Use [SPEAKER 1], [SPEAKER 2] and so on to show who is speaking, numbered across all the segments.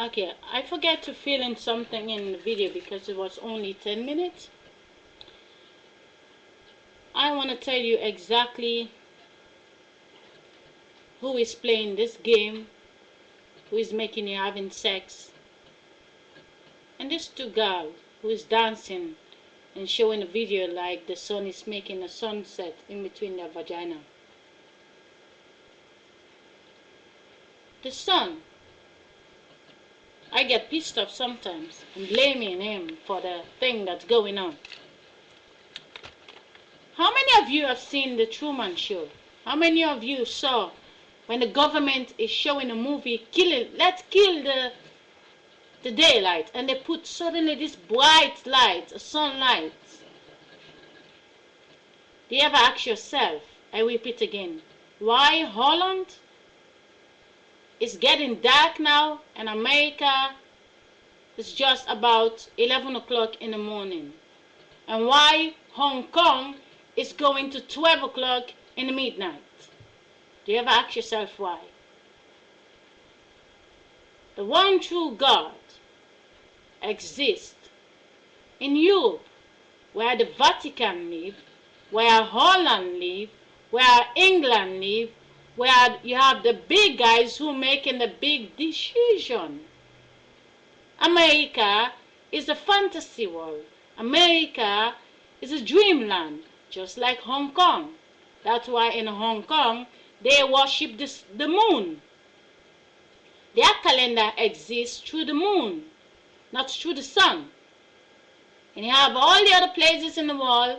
[SPEAKER 1] Okay, I forget to fill in something in the video because it was only 10 minutes. I want to tell you exactly who is playing this game, who is making you having sex, and this two girl who is dancing and showing a video like the sun is making a sunset in between their vagina. The sun, I get pissed off sometimes and blaming him for the thing that's going on. How many of you have seen the Truman Show? How many of you saw when the government is showing a movie, let's kill the daylight, and they put suddenly this bright light, a sunlight? Do you ever ask yourself, I repeat again, why Holland is getting dark now and America is just about 11 o'clock in the morning? And why Hong Kong is going to 12 o'clock in the midnight? Do you ever ask yourself why? The one true God exists in Europe, where the Vatican live, where Holland live, where England live, where you have the big guys who making the big decision. America is a fantasy world. America is a dreamland, just like Hong Kong. That's why in Hong Kong they worship the moon. Their calendar exists through the moon, not through the sun. And you have all the other places in the world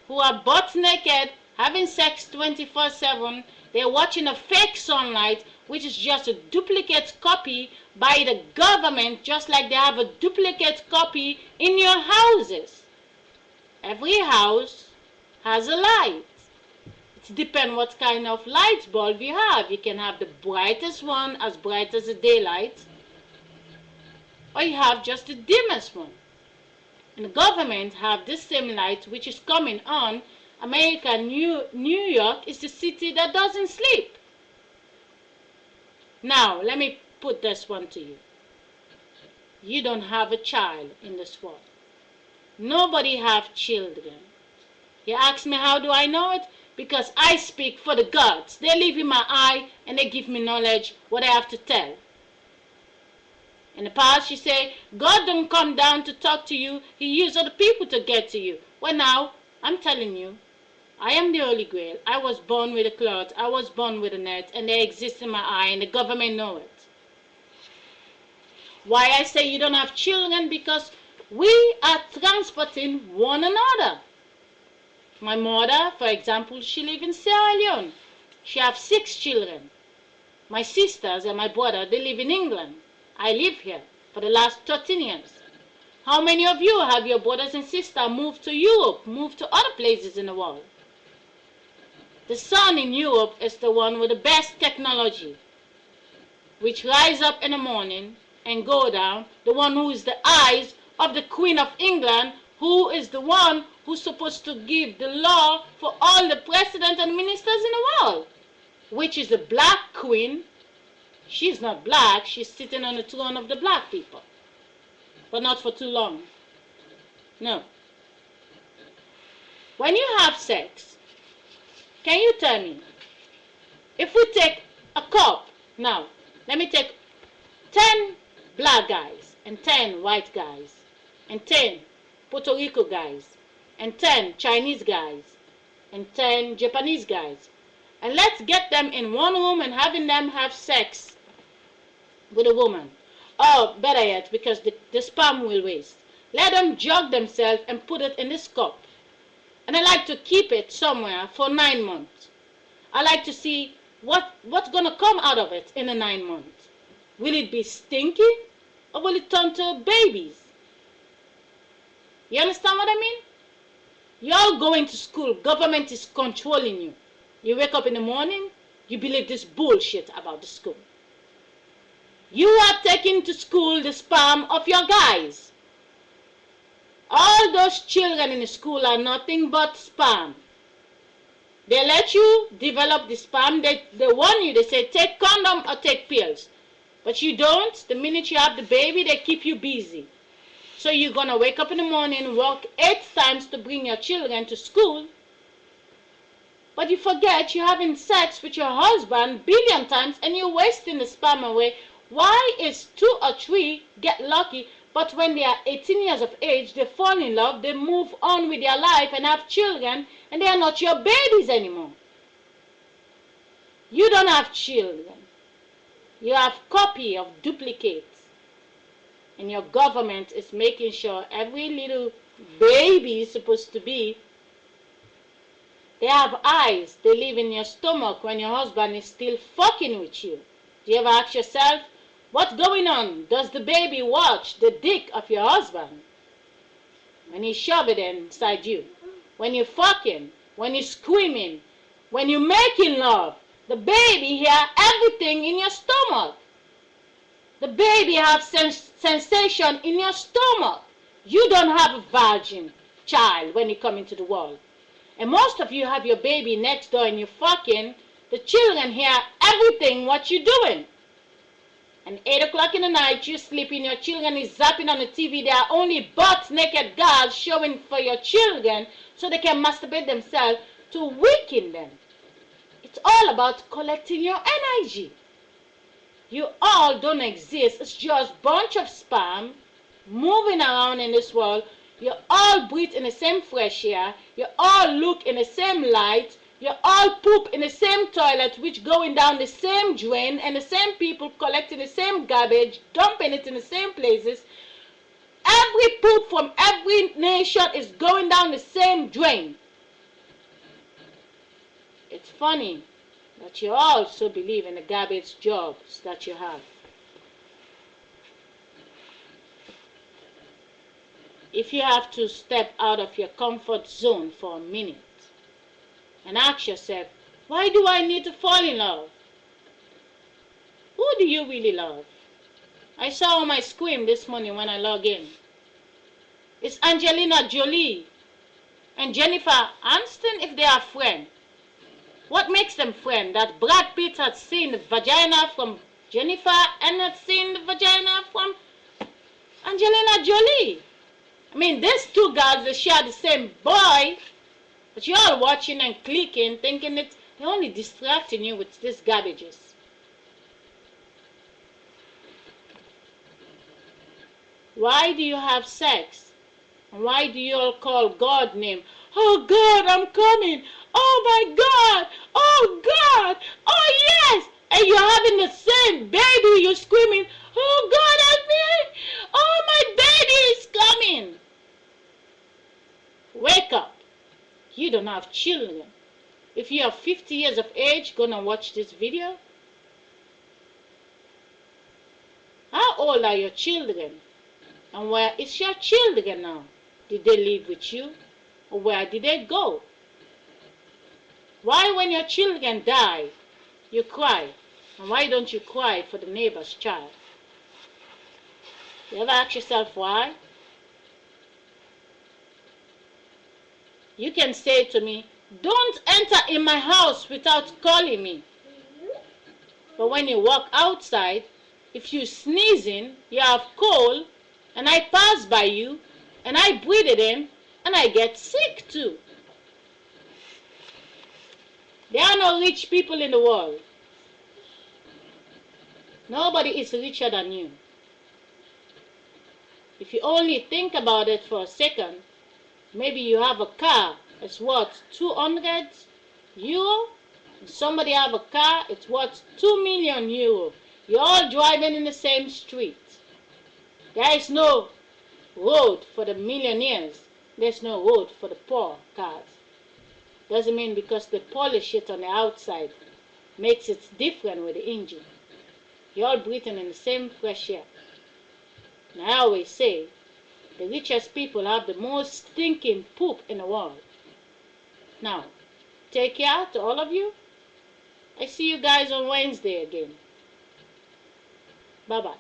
[SPEAKER 1] who are butt naked, having sex 24/7. They're watching a fake sunlight, which is just a duplicate copy by the government, just like they have a duplicate copy in your houses. Every house has a light. It depends what kind of light bulb you have. You can have the brightest one, as bright as the daylight, or you have just the dimmest one. And the government have this same light which is coming on. America, New York is the city that doesn't sleep. Now, let me put this one to you. You don't have a child in this world. Nobody have children. You ask me, how do I know it? Because I speak for the gods. They live in my eye and they give me knowledge, what I have to tell. In the past, you say, God don't come down to talk to you. He used other people to get to you. Well, now, I'm telling you, I am the Holy Grail. I was born with a cloth. I was born with a net, and they exist in my eye, and the government know it. Why I say you don't have children? Because we are transporting one another. My mother, for example, she lives in Sierra Leone. She has 6 children. My sisters and my brother, they live in England. I live here for the last 13 years. How many of you have your brothers and sisters moved to Europe, moved to other places in the world? The sun in Europe is the one with the best technology, which rise up in the morning and go down. The one who is the eyes of the Queen of England, who is the one who's supposed to give the law for all the presidents and ministers in the world, which is the black queen. She's not black, she's sitting on the throne of the black people. But not for too long. No. When you have sex, can you tell me, if we take a cup, now, let me take 10 black guys, and 10 white guys, and 10 Puerto Rico guys, and 10 Chinese guys, and 10 Japanese guys, and let's get them in one room and having them have sex with a woman. Or better yet, because the sperm will waste. Let them jug themselves and put it in this cup. And I like to keep it somewhere for 9 months. I like to see what's going to come out of it in the 9 months. Will it be stinky or will it turn to babies? You understand what I mean? You're going to school. Government is controlling you. You wake up in the morning, you believe this bullshit about the school. You are taking to school the sperm of your guys. All those children in the school are nothing but sperm. They let you develop the sperm. They warn you. They say, take condom or take pills. But you don't. The minute you have the baby, they keep you busy. So you're going to wake up in the morning, work 8 times to bring your children to school. But you forget you're having sex with your husband billion times and you're wasting the sperm away. Why is 2 or 3 get lucky, but when they are 18 years of age, they fall in love, they move on with their life and have children, and they are not your babies anymore? You don't have children. You have copy of duplicates. And your government is making sure every little baby is supposed to be, they have eyes. They live in your stomach when your husband is still fucking with you. Do you ever ask yourself, what's going on? Does the baby watch the dick of your husband? When he shove it inside you. When you're fucking. When you're screaming. When you're making love. The baby hear everything in your stomach. The baby have sensation in your stomach. You don't have a virgin child when you come into the world. And most of you have your baby next door and you're fucking. The children hear everything what you're doing. And 8 o'clock in the night, you're sleeping, your children is zapping on the TV. There are only butt-naked girls showing for your children so they can masturbate themselves to weaken them. It's all about collecting your energy. You all don't exist. It's just a bunch of sperm moving around in this world. You all breathe in the same fresh air. You all look in the same light. You all poop in the same toilet, which going down the same drain, and the same people collecting the same garbage, dumping it in the same places. Every poop from every nation is going down the same drain. It's funny that you also believe in the garbage jobs that you have. If you have to step out of your comfort zone for a minute and ask yourself, why do I need to fall in love? Who do you really love? I saw on my screen this morning when I log in. It's Angelina Jolie and Jennifer Aniston if they are friends. What makes them friends? That Brad Pitt had seen the vagina from Jennifer and had seen the vagina from Angelina Jolie. I mean, these 2 girls, they share the same boy, but you're all watching and clicking, thinking that they're only distracting you with these garbages. Why do you have sex? And why do you all call God name? Oh God, I'm coming. Oh my God. Oh God. Oh yes. And you're having the same baby. You're screaming, oh God, help me. Oh, my baby is coming. Wake up. You don't have children. If you are 50 years of age, gonna watch this video. How old are your children? And where is your children now? Did they live with you? Or where did they go? Why when your children die, you cry? And why don't you cry for the neighbor's child? You ever ask yourself why? You can say to me, don't enter in my house without calling me. But when you walk outside, if you're sneezing, you have cold, and I pass by you, and I breathe it in, and I get sick too. There are no rich people in the world. Nobody is richer than you. If you only think about it for a second, maybe you have a car, it's worth 200 euro. Somebody have a car, it's worth 2 million euro. You're all driving in the same street. There is no road for the millionaires. There's no road for the poor cars. Doesn't mean because they polish it on the outside makes it different with the engine. You're all breathing in the same fresh air. And I always say, the richest people have the most stinking poop in the world. Now, take care to all of you. I see you guys on Wednesday again. Bye-bye.